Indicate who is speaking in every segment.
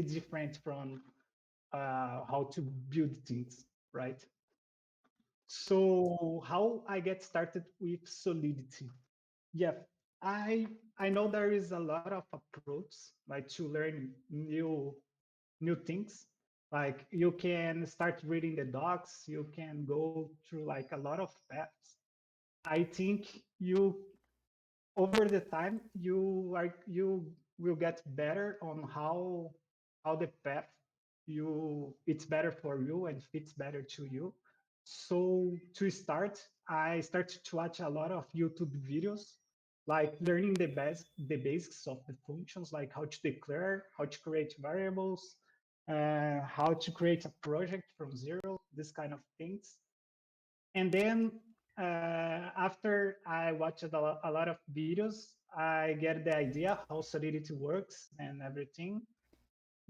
Speaker 1: different from how to build things, right? So how I get started with solidity? Yeah, I know there is a lot of approach like to learn new things. Like you can start reading the docs, you can go through like a lot of paths. I think you over the time you will get better on how the path it's better for you and fits better to you. So to start, I started to watch a lot of YouTube videos, like learning the basics of the functions, like how to declare, how to create variables, how to create a project from zero, this kind of things. And then after I watched a lot of videos, I get the idea how solidity works and everything.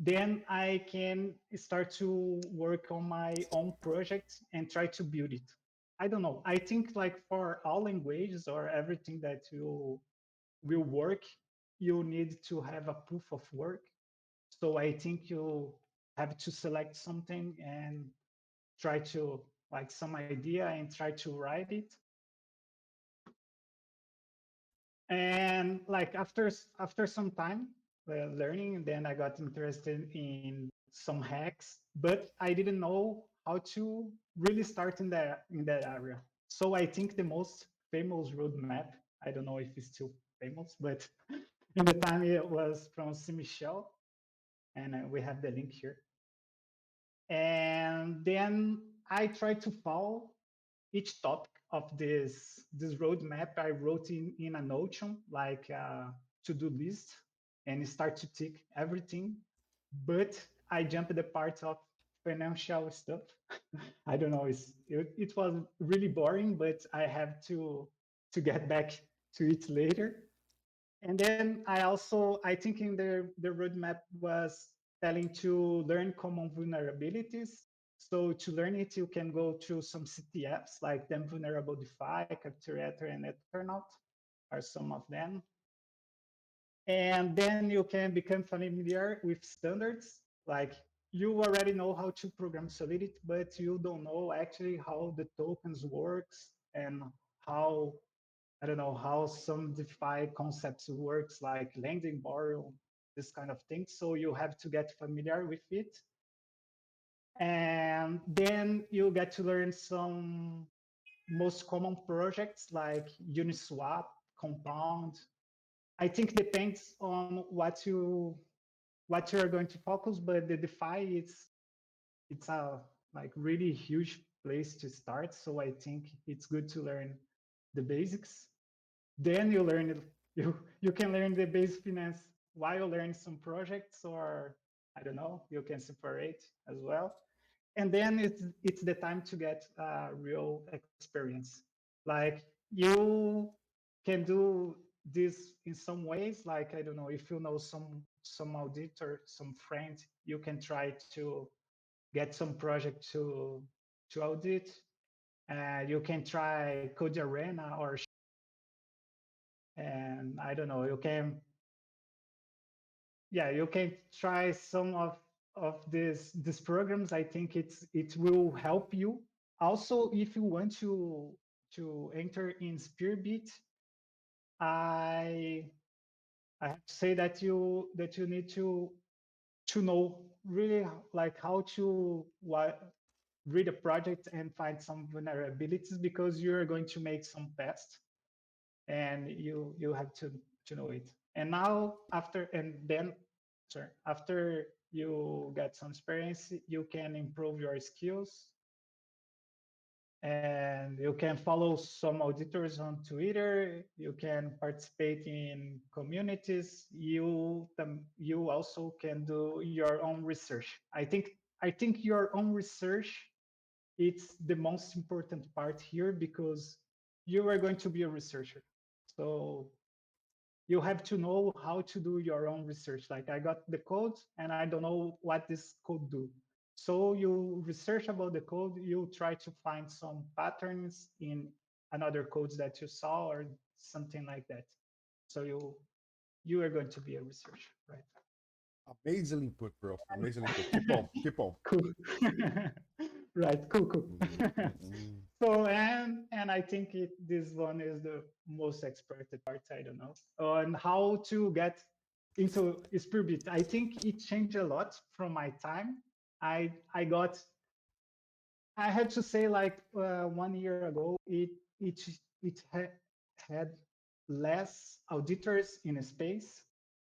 Speaker 1: Then I can start to work on my own project and try to build it. I don't know. I think like for all languages or everything that you will work, you need to have a proof of work. So I think you have to select something and try to like some idea and try to write it. And like after some time learning, then I got interested in some hacks, but I didn't know how to really start in that area. So I think the most famous roadmap, I don't know if it's still famous, but in the time it was from C. Michel, and we have the link here. And then I tried to follow each topic of this roadmap. I wrote in a Notion, like a to-do list, and start to tick everything. But I jumped the part of financial stuff. I don't know. It was really boring, but I have to get back to it later. And then I think in the roadmap was telling to learn common vulnerabilities. So to learn it, you can go to some CTFs like them vulnerable defi, capturator, and eternaut are some of them. And then you can become familiar with standards. Like you already know how to program Solidity, but you don't know actually how the tokens works and how I don't know how some DeFi concepts works, like lending, borrow, this kind of thing. So you have to get familiar with it. And then you get to learn some most common projects like Uniswap, Compound. I think depends on what you are going to focus, but the DeFi it's a like really huge place to start. So I think it's good to learn the basics. Then you learn it, you can learn the basic finance while learning some projects, or I don't know, you can separate as well. And then it's the time to get real experience. Like you can do this in some ways, like I don't know, if you know some auditor, some friend, you can try to get some project to audit. You can try Code Arena or and I don't know, you can yeah, you can try some of these programs. I think it will help you. Also, if you want to enter in Spearbit, I I have to say that you need to know really like how to read a project and find some vulnerabilities because you're going to make some tests and you have to know it. And now after and then sorry, after you get some experience, you can improve your skills and you can follow some auditors on Twitter. You can participate in communities. You also can do your own research. I think your own research it's the most important part here because you are going to be a researcher. So you have to know how to do your own research. Like I got the code and I don't know what this code do. So you research about the code, you try to find some patterns in another codes that you saw or something like that. So you are going to be a researcher, right?
Speaker 2: Amazing input, bro. Amazing input. Keep on. Keep on.
Speaker 1: Cool. Right, cool, cool.
Speaker 2: Mm-mm.
Speaker 1: So and I think this one is the most expected part. I don't know on how to get into Spearbit. I think it changed a lot from my time. I got I had to say like 1 year ago it it had less auditors in a space,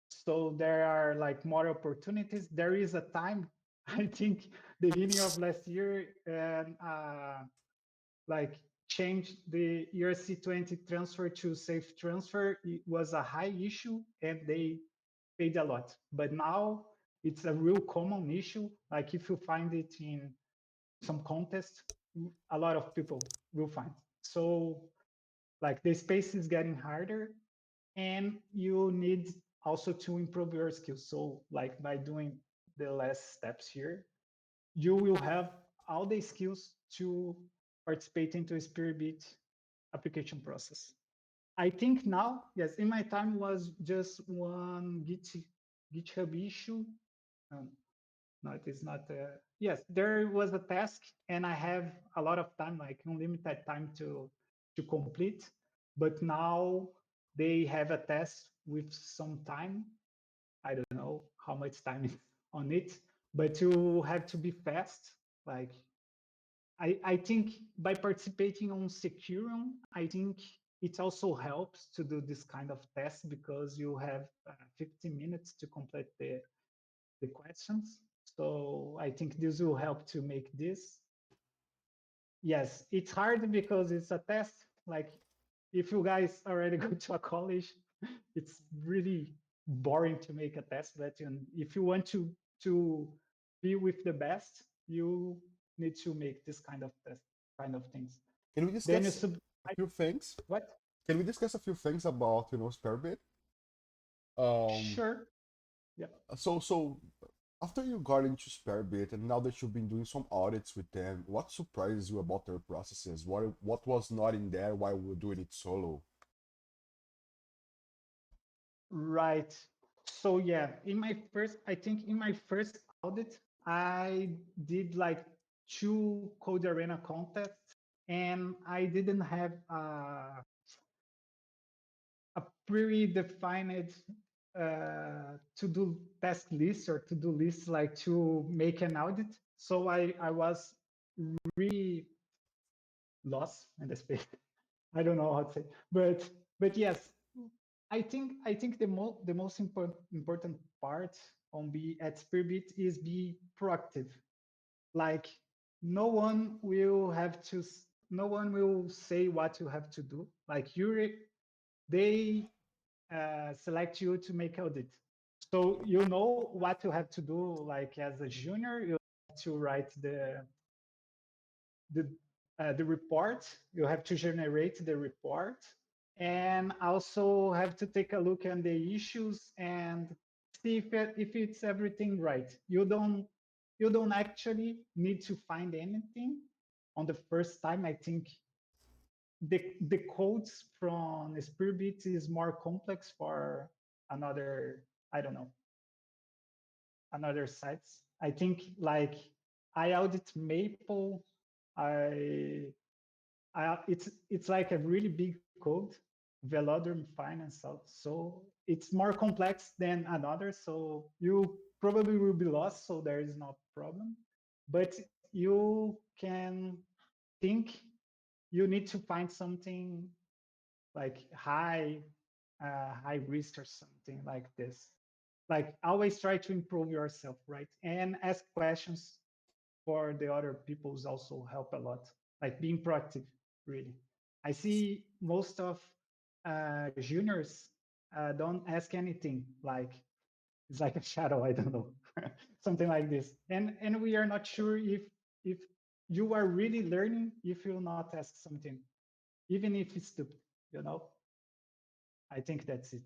Speaker 1: so there are like more opportunities. There is a time I think beginning of last year and like changed the ERC20 transfer to safe transfer. It was a high issue and they paid a lot, but now it's a real common issue. Like if you find it in some contest, a lot of people will find. So like the space is getting harder and you need also to improve your skills. So like by doing the last steps here, you will have all the skills to participate into a Spearbit application process. I think now, yes, in my time was just one GitHub issue. Um, no, it is not. Yes, there was a task, and I have a lot of time, like unlimited time to complete. But now they have a test with some time. I don't know how much time is on it, but you have to be fast. Like I think by participating on Securum, I think it also helps to do this kind of test because you have 15 minutes to complete the questions. So I think this will help to make this. Yes, it's hard because it's a test. Like if you guys already go to a college, it's really boring to make a test. But if you want to be with the best, you need to make this kind of test, kind of things.
Speaker 2: Can we
Speaker 1: Then you
Speaker 2: discuss
Speaker 1: sub
Speaker 2: a few things?
Speaker 1: what?
Speaker 2: Can we discuss a few things about Spearbit? Um,
Speaker 1: Sure. Yeah.
Speaker 2: so after you got into Spearbit and now that you've been doing some audits with them, what surprises you about their processes? What was not in there while we were doing it solo?
Speaker 1: Right. So yeah, I think in my first audit, I did like two Code Arena contests, and I didn't have a predefined to-do task list or to-do list like to make an audit. So I was really lost in the space. I don't know how to say, but yes, I think the most important part on be at Spearbit is be proactive. Like no one will have to no one will say what you have to do. Like they select you to make audit. So you know what you have to do. Like as a junior, you have to write the the report. You have to generate the report, and also have to take a look at the issues and see if it's everything right. You don't actually need to find anything on the first time. I think the codes from Spearbit is more complex for another, I don't know, another sites. I think like I audit Maple. I it's like a really big code, velodrome finance. So it's more complex than another. So you probably will be lost. So there is no problem, but you can think you need to find something like high risk or something like this. Like always try to improve yourself, right? And ask questions for the other people's also help a lot. Like being proactive, really. I see most of juniors don't ask anything. Like it's like a shadow. I don't know, something like this. And we are not sure if you are really learning if you not ask something, even if it's stupid. You know, I think that's it.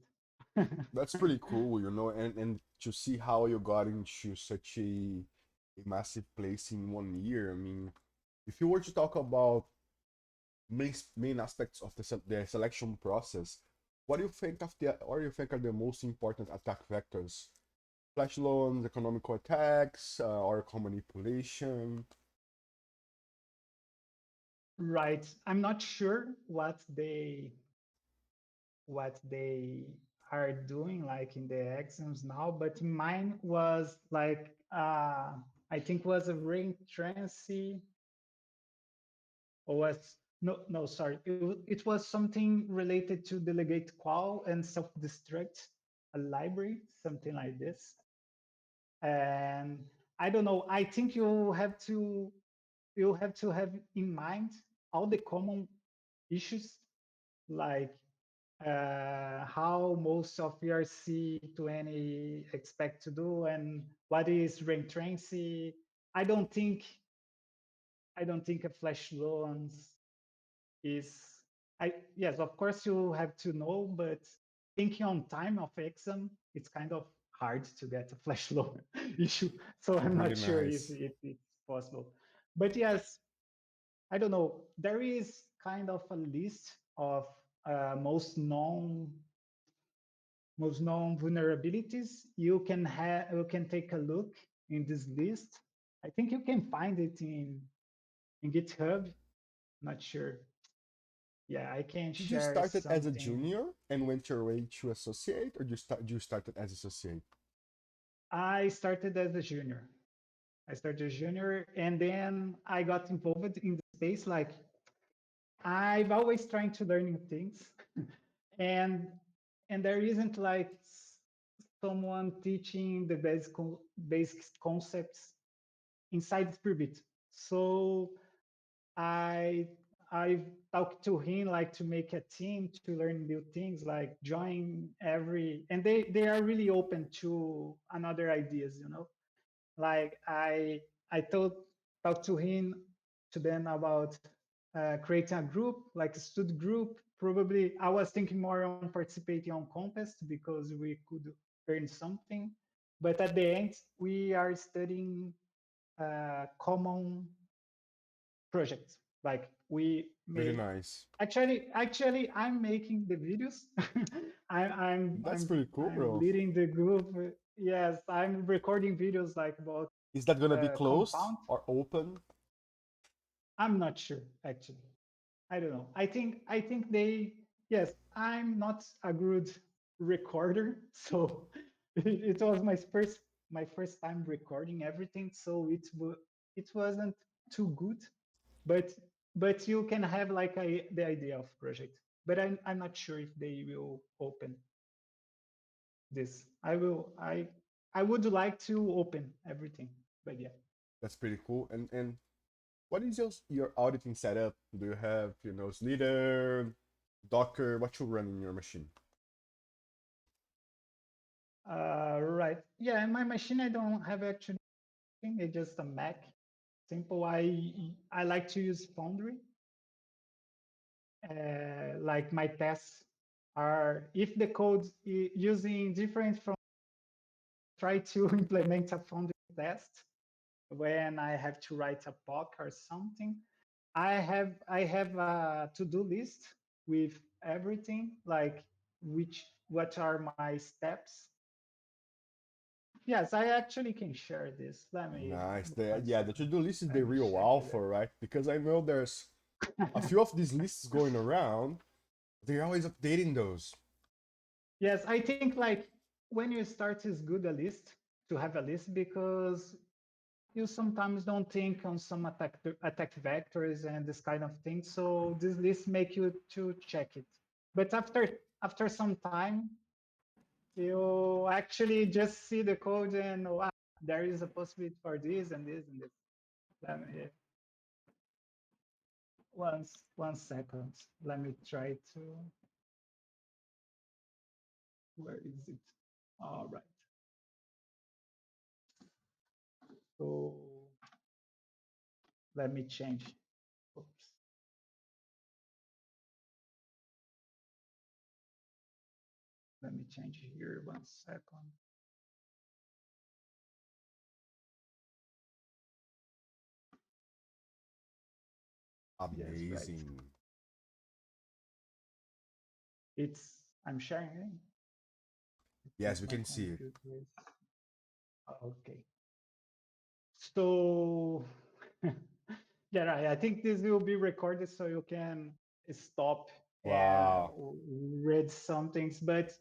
Speaker 2: That's pretty cool, and to see how you got into such a massive place in 1 year. I mean, if you were to talk about main aspects of the selection process, what do you think are the most important attack vectors Flash loans, economical attacks, oracle manipulation.
Speaker 1: Right. I'm not sure what they are doing like in the exams now, but mine was like I think was a reentrancy or was no sorry it was something related to delegate call and self-destruct a library, something like this. And I don't know, I think you have to have in mind all the common issues, like how most of your C20 expect to do and what is reentrancy. I don't think I don't think a flash loans is I yes, of course you have to know, but thinking on time of exam, it's kind of hard to get a flash loan issue. So I'm
Speaker 2: Really
Speaker 1: not sure if,
Speaker 2: nice.
Speaker 1: if it's possible. But yes, I don't know. There is kind of a list of most known vulnerabilities. You can take a look in this list. I think you can find it in GitHub. Not sure. Yeah, I can
Speaker 2: Did you
Speaker 1: share
Speaker 2: started as a
Speaker 1: something.
Speaker 2: junior and went your way to associate, or you started as associate?
Speaker 1: I started as a junior. I started as junior, and then I got involved in the space. Like I've always trying to learn new things, and there isn't like someone teaching the basic concepts inside Spearbit. So I I've talked to him like to make a team to learn new things, like join every, and they are really open to another ideas, Like I talked to him to them about creating a group, like a stud group. Probably I was thinking more on participating on contest because we could earn something. But at the end, we are studying common projects. Like we
Speaker 2: Really
Speaker 1: make
Speaker 2: nice.
Speaker 1: actually I'm making the videos. I, I'm
Speaker 2: That's
Speaker 1: I'm
Speaker 2: pretty cool,
Speaker 1: I'm
Speaker 2: bro.
Speaker 1: leading the group. Yes, I'm recording videos like about
Speaker 2: Is that gonna be closed
Speaker 1: compound.
Speaker 2: or open?
Speaker 1: I'm not sure actually. I don't know. I think they yes. I'm not a good recorder, so it was my first time recording everything. So it wasn't too good, but you can have like the idea of project. But I'm not sure if they will open this. I would like to open everything, but yeah.
Speaker 2: That's pretty cool. And what is your auditing setup? Do you have, Slither, Docker? What you run in your machine?
Speaker 1: Right. Yeah, in my machine I don't have actually anything. It's just a Mac. Simple. I like to use Foundry. Like my tests are if the code using different from try to implement a Foundry test when I have to write a POC or something. I have a to-do list with everything, like what are my steps. Yes, I actually can share this. Let me
Speaker 2: Nice.
Speaker 1: one
Speaker 2: Yeah, the
Speaker 1: second.
Speaker 2: to-do list is
Speaker 1: Let
Speaker 2: the
Speaker 1: me
Speaker 2: real
Speaker 1: check
Speaker 2: alpha,
Speaker 1: it.
Speaker 2: right? Because I know there's a few of these lists going around. They're always updating those.
Speaker 1: Yes, I think like when you start, it's good a list to have a list because you sometimes don't think on some attack vectors and this kind of thing. So this list make you to check it. But after some time, you actually just see the code and wow, there is a possibility for this and this and this. Let me one second. Let me try to. Where is it? All right. So let me change. Oops. Let me change here 1 second. Yes, right.
Speaker 2: Amazing.
Speaker 1: I'm sharing. I
Speaker 2: Yes,
Speaker 1: think
Speaker 2: we
Speaker 1: my
Speaker 2: can see it.
Speaker 1: computer is. Okay. So yeah, right. I think this will be recorded so you can stop and
Speaker 2: Wow.
Speaker 1: read some things. But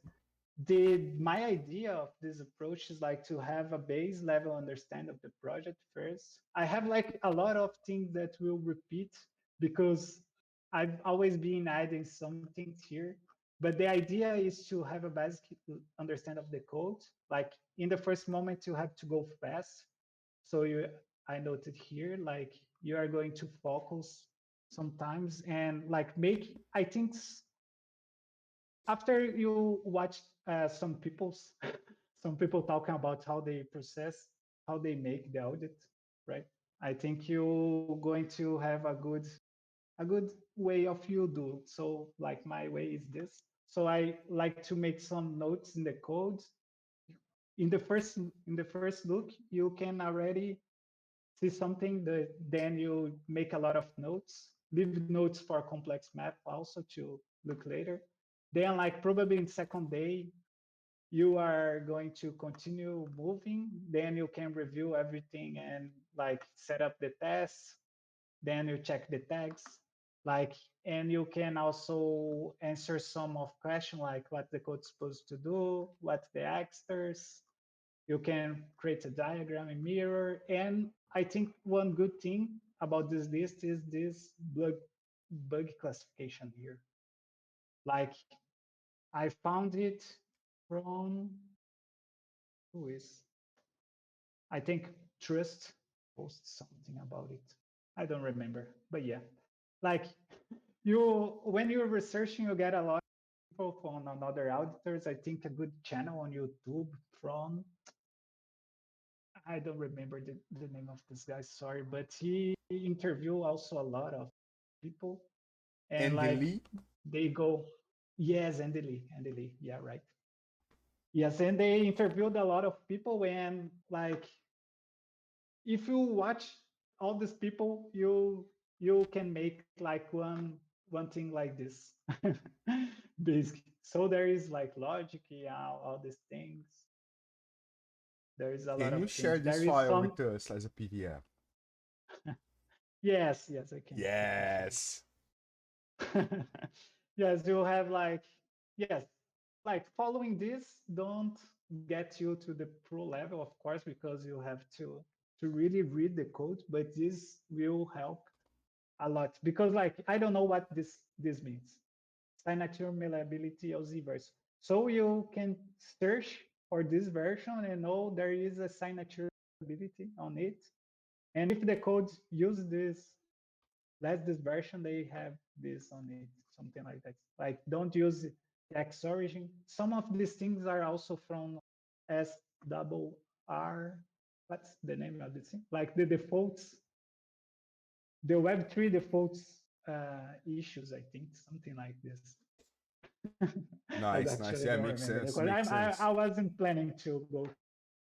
Speaker 1: the my idea of this approach is like to have a base level understanding of the project first. I have like a lot of things that will repeat because I've always been adding some things here. But the idea is to have a basic understanding of the code. Like in the first moment, you have to go fast. So I noted here, like you are going to focus sometimes and like make, I think after you watch some people's some people talking about how they process, how they make the audit, right? I think you're going to have a good way of you do. So like my way is this. So I like to make some notes in the code. In the first look, you can already see something that then you make a lot of notes, leave notes for complex math also to look later. Then like probably in second day, you are going to continue moving, then you can review everything and like set up the tests, then you check the tags, like, and you can also answer some of question like what the code's supposed to do, what the actors, you can create a diagram in mirror. And I think one good thing about this list is this bug classification here. Like I found it from who is, I think Trust posts something about it. I don't remember, but yeah, like you when you're researching, you get a lot of people from another auditors. I think a good channel on YouTube from, I don't remember the name of this guy, sorry, but he interviewed also a lot of people and
Speaker 2: And the
Speaker 1: like
Speaker 2: lead?
Speaker 1: they go, yes, Andy Lee, yeah, right. Yes, and they interviewed a lot of people and like if you watch all these people, you can make like one thing like this. Basically. So there is like logic, yeah, all these things. There is a lot
Speaker 2: Can
Speaker 1: of
Speaker 2: you
Speaker 1: things.
Speaker 2: share this
Speaker 1: There is
Speaker 2: file
Speaker 1: some,
Speaker 2: with us as a PDF?
Speaker 1: yes, I can share
Speaker 2: Yes.
Speaker 1: it. Yes, you have like, yes, like following this don't get you to the pro level, of course, because you have to really read the code, but this will help a lot because like I don't know what this means. Signature malleability of Z version. So you can search for this version and know there is a signature ability on it. And if the code use this, less this version, they have this on it, something like that. Like don't use X origin. Some of these things are also from S double R. What's the name of this thing? Like the defaults, the Web3 defaults issues, I think, something like this. I
Speaker 2: Nice, nice.
Speaker 1: actually
Speaker 2: Yeah,
Speaker 1: don't
Speaker 2: makes
Speaker 1: remember the
Speaker 2: sense.
Speaker 1: code.
Speaker 2: Makes
Speaker 1: I
Speaker 2: sense.
Speaker 1: wasn't planning to go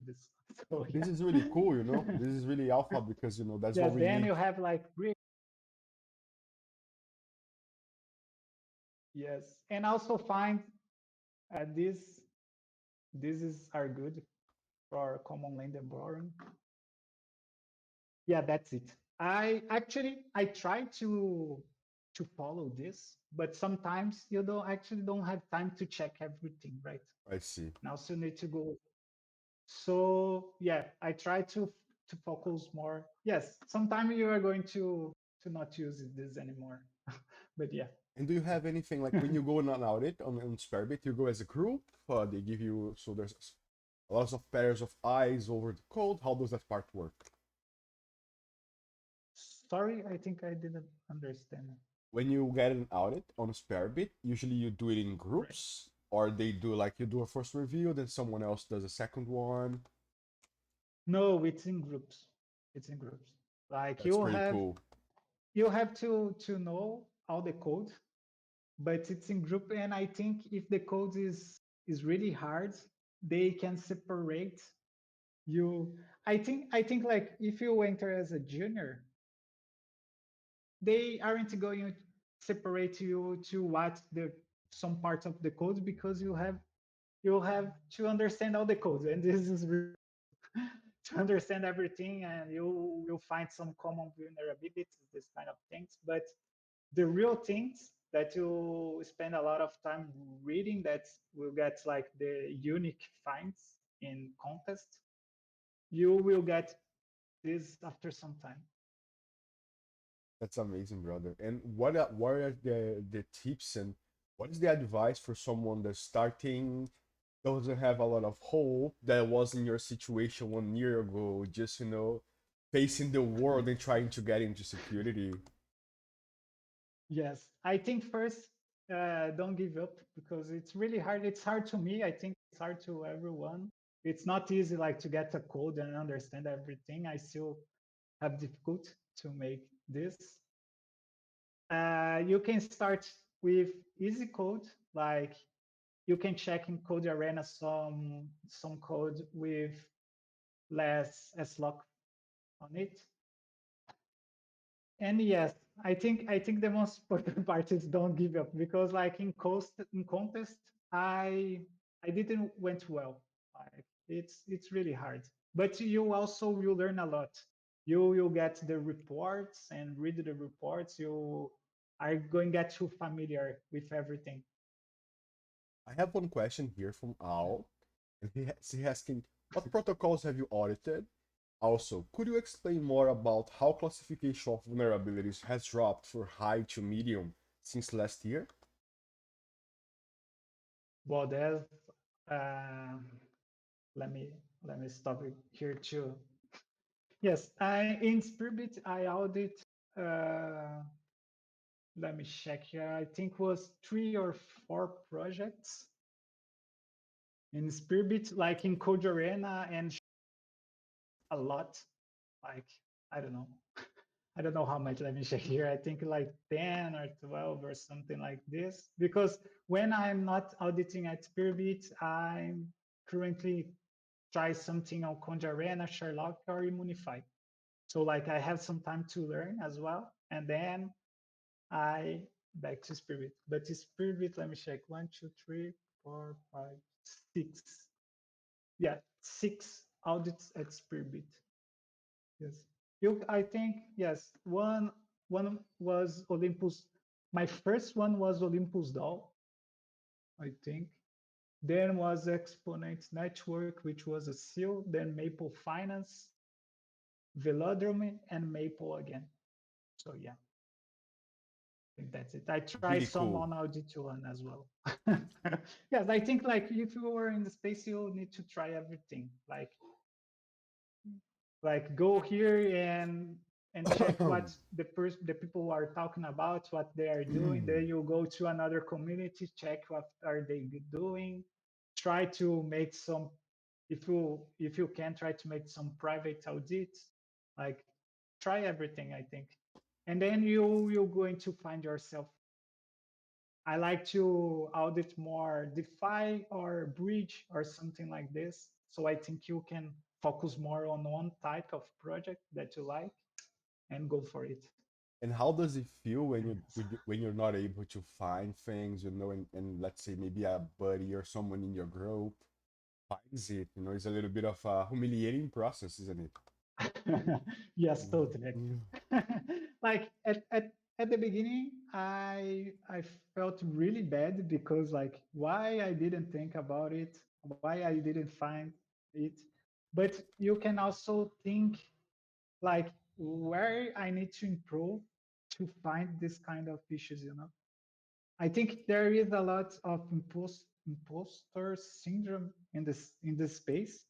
Speaker 1: this. So
Speaker 2: This
Speaker 1: yeah.
Speaker 2: is really cool, you know. This is really alpha because that's what
Speaker 1: Yes,
Speaker 2: we
Speaker 1: then
Speaker 2: need.
Speaker 1: you have like yes, and also find this. This is are good for common land and borrowing. Yeah, that's it. I try to follow this, but sometimes you don't actually don't have time to check everything, right?
Speaker 2: I see.
Speaker 1: And also need to go. So yeah, I try to focus more. Yes, sometimes you are going to not use this anymore. But yeah.
Speaker 2: And do you have anything like when you go on an audit on Spearbit, you go as a group? They give you so there's lots of pairs of eyes over the code. How does that part work?
Speaker 1: Sorry, I think I didn't understand.
Speaker 2: When you get an audit on Spearbit, usually you do it in
Speaker 1: Right.
Speaker 2: groups, or they do like you do a first review, then someone else does a second one.
Speaker 1: No, it's in groups. It's in groups. Like
Speaker 2: That's pretty cool.
Speaker 1: you have to know all the code, but it's in group. And I think if the code is really hard, they can separate you. I think like if you enter as a junior, they aren't going to separate you to what the some parts of the code because you have to understand all the code, and this is to understand everything, and you'll find some common vulnerabilities, this kind of things. But the real things that you spend a lot of time reading, that will get like the unique finds in contest, you will get this after some time.
Speaker 2: That's amazing, brother. And what are the tips and what is the advice for someone that's starting, doesn't have a lot of hope, that was in your situation 1 year ago, just facing the world and trying to get into security?
Speaker 1: Yes, I think first, don't give up, because it's really hard. It's hard to me. I think it's hard to everyone. It's not easy like to get a code and understand everything. I still have difficult to make this. You can start with easy code, like you can check in Code Arena some code with less S-lock on it. And yes, I think the most important part is don't give up, because like in contest, I didn't went well. Like it's really hard. But you also will learn a lot. You get the reports and read the reports. You are going to get too familiar with everything.
Speaker 2: I have one question here from Al, and he's asking, what protocols have you audited? Also, could you explain more about how classification of vulnerabilities has dropped for high to medium since last year?
Speaker 1: Well, there's uh, let me let me stop it here too. Yes, I in Spearbit I audit. Uh, Let me check here. I think was 3 or 4 projects in Spearbit, like in Code Arena, and a lot. Like I don't know, I don't know how much. Let me check here. I think like 10 or 12 or something like this. Because when I'm not auditing at Spearbit, I'm currently try something on Conj Arena, Sherlock, or Immunify. So like I have some time to learn as well, and then I back to Spirit. But the Spirit, let me check. 1, 2, 3, 4, 5, 6. Yeah, 6 audits at Spirit. Yes. I think yes. One was Olympus. My first one was Olympus Doll, I think. Then was Exponent Network, which was a seal. Then Maple Finance, Velodrome, and Maple again. So yeah, I think that's it. I tried
Speaker 2: Really
Speaker 1: some
Speaker 2: cool.
Speaker 1: on Audit one as well. Yes, I think like if you were in the space, you need to try everything. Like go here and check what the people are talking about, what they are doing. Then you go to another community, check what are they doing. Try to make some, if you can, try to make some private audits. Like try everything, I think, and then you're going to find yourself. I like to audit more DeFi or bridge or something like this. So I think you can focus more on one type of project that you like and go for it.
Speaker 2: And how does it feel when
Speaker 1: Yes.
Speaker 2: when you're not able to find things, and let's say maybe a buddy or someone in your group finds it, it's a little bit of a humiliating process, isn't it?
Speaker 1: Yes, totally. Like at the beginning, I felt really bad, because like why I didn't think about it, why I didn't find it. But you can also think like where I need to improve to find this kind of issues. I think there is a lot of imposter syndrome in this space.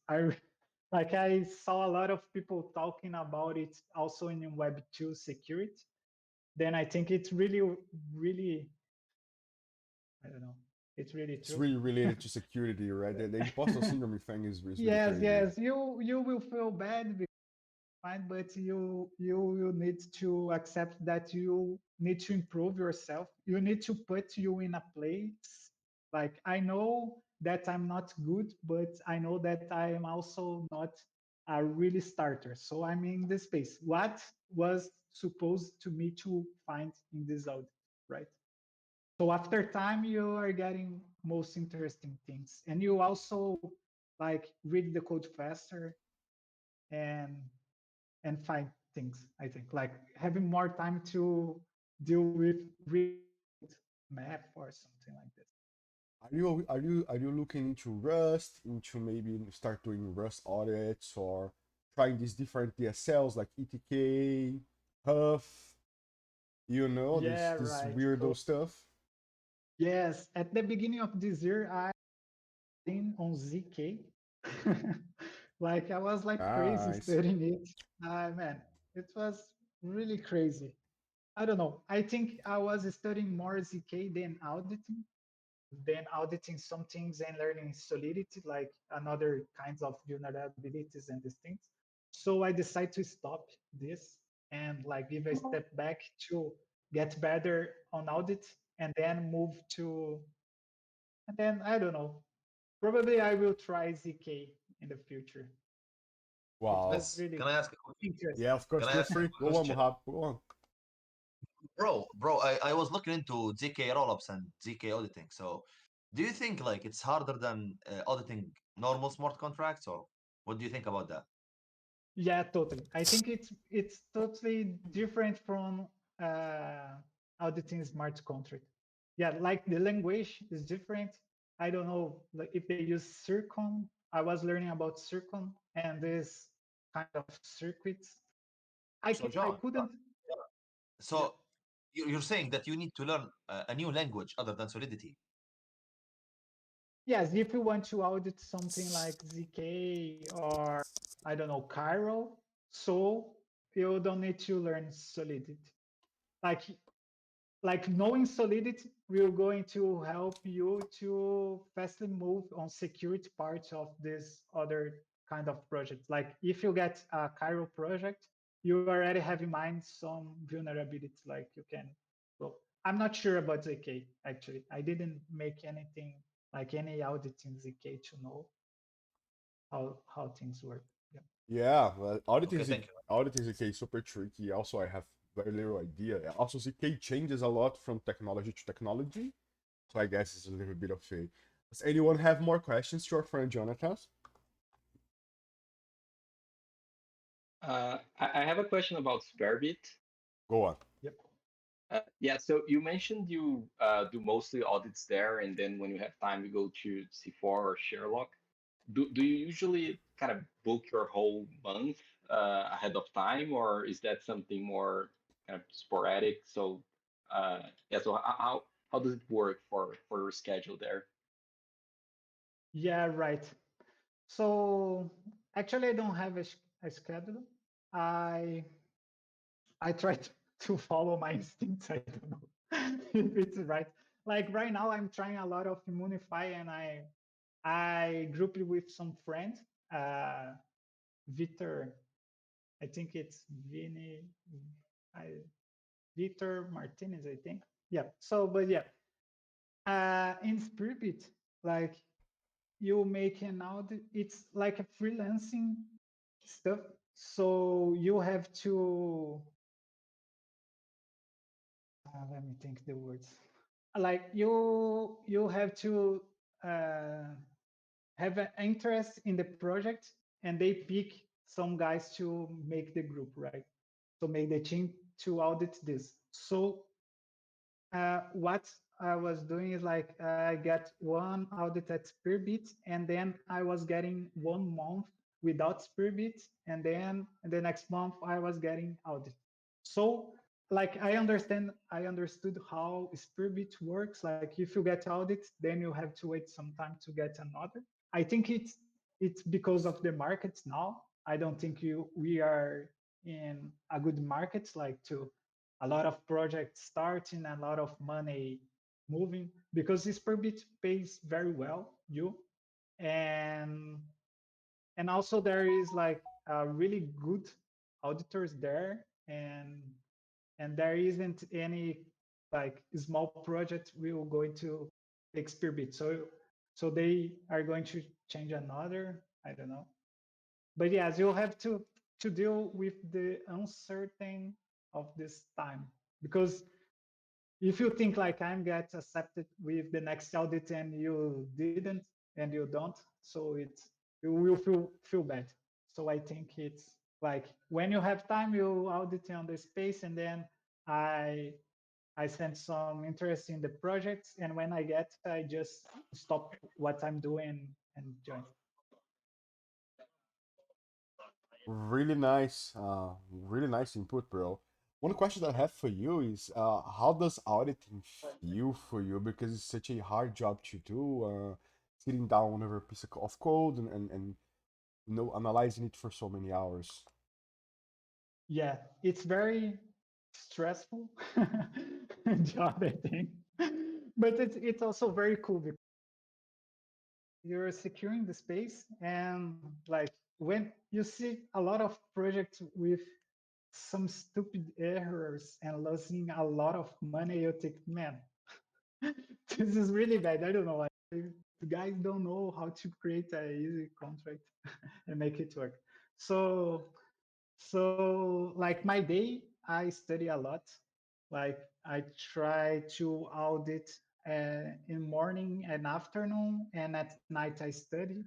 Speaker 1: Like I saw a lot of people talking about it also in Web2 security. Then I think it's really, really, I don't know, it's really
Speaker 2: It's
Speaker 1: true.
Speaker 2: really related to security, right? The imposter syndrome thing is really
Speaker 1: Yes,
Speaker 2: crazy.
Speaker 1: yes, you will feel bad, fine, but you will need to accept that you need to improve yourself. You need to put you in a place. Like I know that I'm not good, but I know that I am also not a really starter. So I'm in this space. What was supposed to me to find in this audit, right? So after time, you are getting most interesting things, and you also like read the code faster. and and find things. I think like having more time to deal with really old map or something like this.
Speaker 2: Are you looking into Rust, into maybe start doing Rust audits or trying these different DSLs like ETK, Huff,
Speaker 1: Yeah,
Speaker 2: this
Speaker 1: right.
Speaker 2: weirdo
Speaker 1: So
Speaker 2: stuff?
Speaker 1: yes, at the beginning of this year, I been on ZK. Like I was like crazy
Speaker 2: Nice.
Speaker 1: studying it. Man, it was really crazy. I don't know. I think I was studying more ZK than auditing some things and learning solidity, like another kinds of vulnerabilities and these things. So I decided to stop this and like give a step back to get better on audit and then move to, and then I don't know. Probably I will try ZK in the future. It
Speaker 2: Wow.
Speaker 1: was
Speaker 3: Let's.
Speaker 1: really
Speaker 3: Can I ask a question?
Speaker 2: Yeah,
Speaker 1: interesting.
Speaker 2: of course.
Speaker 3: Can I
Speaker 2: Feel
Speaker 3: ask a
Speaker 2: free. Go on,
Speaker 3: question?
Speaker 2: Mohab. Go on.
Speaker 3: Bro, I was looking into ZK rollups and ZK auditing. So, do you think like it's harder than auditing normal smart contracts, or what do you think about that?
Speaker 1: Yeah, totally. I think it's totally different from uh, auditing smart contract. Yeah, like the language is different. I don't know like if they use Circon. I was learning about Circon and this kind of circuits.
Speaker 3: So,
Speaker 1: I
Speaker 3: John,
Speaker 1: couldn't. Yeah.
Speaker 3: so you're saying that you need to learn a new language other than Solidity.
Speaker 1: Yes, if you want to audit something like ZK or I don't know Cairo, so you don't need to learn Solidity. Like knowing solidity will going to help you to fastly move on security parts of this other kind of project. Like if you get a Cairo project, you already have in mind some vulnerabilities like you can. Well, I'm not sure about ZK actually. I didn't make anything like any audit in ZK to know how things work. Yeah.
Speaker 2: Yeah, well,
Speaker 3: Okay, thank you.
Speaker 2: auditing ZK is super tricky. Also, I have very little idea. Also, ZK changes a lot from technology to technology. So I guess it's a little bit of a. Does anyone have more questions to our friend Jonatas?
Speaker 4: I have a question about Spearbit.
Speaker 2: Go on.
Speaker 1: Yep.
Speaker 4: Yeah, so you mentioned you do mostly audits there, and then when you have time, you go to C4 or Sherlock. Do you usually kind of book your whole month ahead of time, or is that something more kind of sporadic? So yeah, so how does it work for your schedule there?
Speaker 1: Yeah, right. So actually, I don't have a schedule. I I try to follow my instincts. I don't know if it's right. Like right now, I'm trying a lot of Immunify, and I grouped with some friends. Victor, I think it's Vini, I, Victor Martinez, I think. Yeah. So, but yeah, in Spearbit, like you make an audit. It's like a freelancing stuff. So you have to let me think the words. Like you have to uh, have an interest in the project, and they pick some guys to make the group, right? So make the team to audit this. So what I was doing is like I get one audit at Spearbit, and then I was getting 1 month without Spearbit, and then the next month I was getting audit. So like I understood how Spearbit works. Like if you get audit, then you have to wait some time to get another. I think it's because of the markets now. I don't think we are in a good market like to a lot of projects starting, a lot of money moving because this permit pays very well you and also there is like really good auditors there and there isn't any like small project will going to experiment so they are going to change another I don't know but yes you'll have to deal with the uncertain of this time because if you think like I'm get accepted with the next audit and you didn't and you don't so it's you will feel bad So I think it's like when you have time, you audit on the space, and then I I send some interest in the projects, and when I get, I just stop what I'm doing and join.
Speaker 2: Really nice input, bro. One question that I have for you is, how does auditing feel for you? Because it's such a hard job to do, sitting down over a piece of code and analyzing it for so many hours.
Speaker 1: Yeah, it's very stressful job, I think, but it's also very cool because you're securing the space, and like when you see a lot of projects with some stupid errors and losing a lot of money, you think, man, this is really bad. I don't know. Like, the guys don't know how to create a easy contract and make it work. So, so like my day, I study a lot. Like I try to audit in morning and afternoon, and at night I study.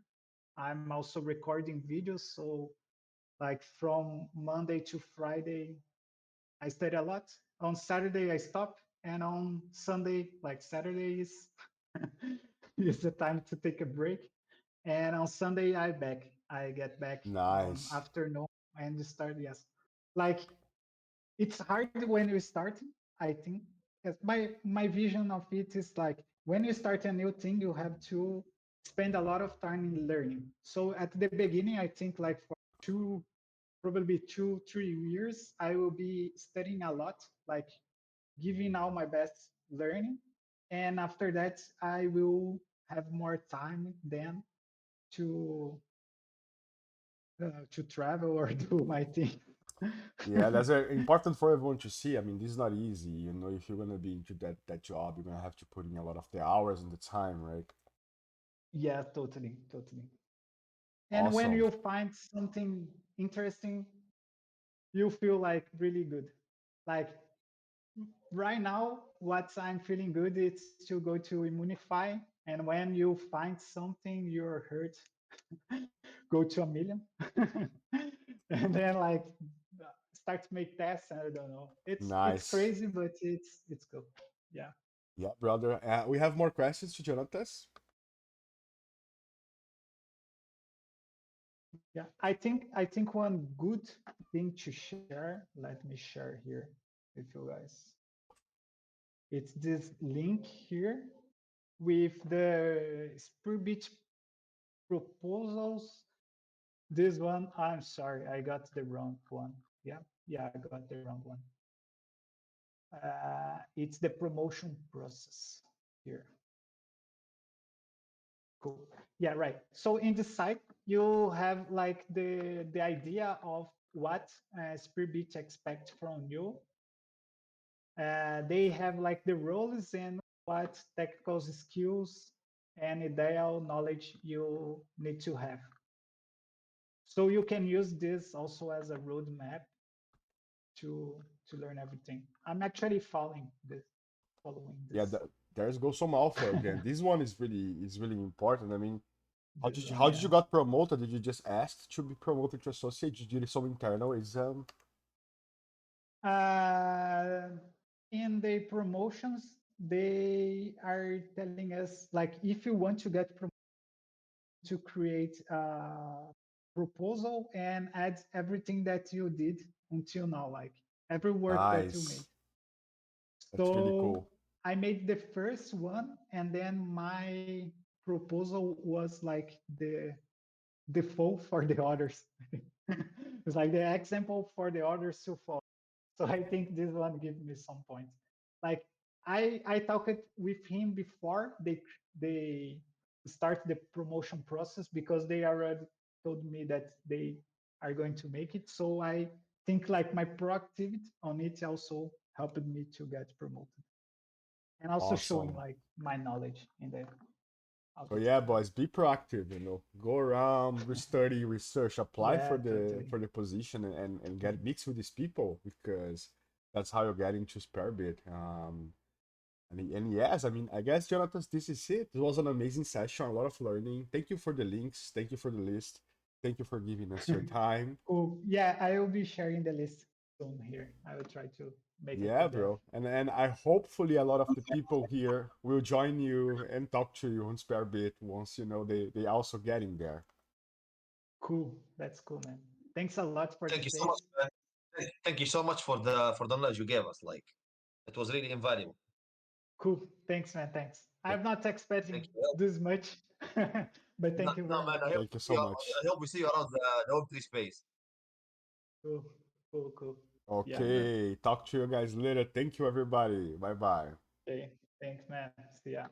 Speaker 1: I'm also recording videos. So like from Monday to Friday, I study a lot. On Saturday, I stop, and on Sunday, like Saturday is the time to take a break. And on Sunday, I get back on
Speaker 2: Nice.
Speaker 1: afternoon and start. Yes, like it's hard when you start. I think. Yes, my vision of it is like when you start a new thing, you have to spend a lot of time in learning. So at the beginning, I think like for probably 2 3 years I will be studying a lot, like giving all my best learning, and after that I will have more time then to to travel or do my thing.
Speaker 2: Yeah, that's important for everyone to see. I mean, this is not easy. If you're gonna be into that job, you're gonna have to put in a lot of the hours and the time, right?
Speaker 1: Yeah, totally. And when
Speaker 2: Awesome.
Speaker 1: you find something interesting, you feel like really good. Like right now, what I'm feeling good is to go to Immunify, and when you find something you're hurt, go to a million, and then like start to make tests. I don't know. It's
Speaker 2: Nice.
Speaker 1: crazy, but it's cool. Yeah,
Speaker 2: Yeah, brother. We have more questions to Jonatas.
Speaker 1: yeah. I think one good thing to share. Let me share here with you guys. It's this link here with the Spearbit proposals. This one, I'm sorry, I got the wrong one. Yeah, I got the wrong one. It's the promotion process here. Cool. Yeah, right. So in the site, you have like the idea of what Spearbit expect from you. They have like the roles and what technical skills and ideal knowledge you need to have. So you can use this also as a roadmap to to learn everything. I'm actually following
Speaker 2: Yeah,
Speaker 1: this.
Speaker 2: there's go some alpha again. This one is really important. I mean, how
Speaker 1: This
Speaker 2: did you
Speaker 1: one,
Speaker 2: how did
Speaker 1: yeah.
Speaker 2: you got promoted? Did you just ask to be promoted to associate? Did you do some internal exam?
Speaker 1: Uh, in the promotions, they are telling us like if you want to get promoted, to create a proposal and add everything that you did until now, like every work that you made.
Speaker 2: Nice. That's really
Speaker 1: So
Speaker 2: cool.
Speaker 1: I made the first one, and then my proposal was like the default for the others. It's like the example for the others to follow. So I think this one gives me some points. Like I talked with him before they start the promotion process because they already told me that they are going to make it. So I think like my proactivity on it also helped me to get promoted, and also showing
Speaker 2: Awesome.
Speaker 1: like my knowledge in the
Speaker 2: So
Speaker 1: auditing.
Speaker 2: yeah, boys, be proactive. Go around, study, research, apply for
Speaker 1: Yeah,
Speaker 2: the
Speaker 1: totally.
Speaker 2: for the position, and get mixed with these people because that's how you get into Spearbit. And yes, I mean, I guess Jonatas, this is it. It was an amazing session, a lot of learning. Thank you for the links. Thank you for the list. Thank you for giving us your time.
Speaker 1: Cool. Yeah, I will be sharing the list soon here. I will try to make a
Speaker 2: Yeah,
Speaker 1: PDF.
Speaker 2: bro. And I hopefully a lot of the people here will join you and talk to you on Spearbit once they also getting there.
Speaker 1: Cool. That's cool, man. Thanks a lot for the
Speaker 3: Thank you so much,
Speaker 1: space.
Speaker 3: man. Thank you so much for the knowledge you gave us. Like, it was really invaluable.
Speaker 1: Cool. Thanks, man. Thanks. I'm not expecting
Speaker 3: Thank you.
Speaker 1: this much, but thank you
Speaker 3: No,
Speaker 1: very
Speaker 3: man.
Speaker 1: much.
Speaker 2: Thank you so much.
Speaker 3: I hope we see you around the Web3 space.
Speaker 1: Cool. Cool. Cool. Yeah.
Speaker 2: Okay, talk to you guys later. Thank you, everybody. Bye bye.
Speaker 1: Okay. Thanks, man. See ya.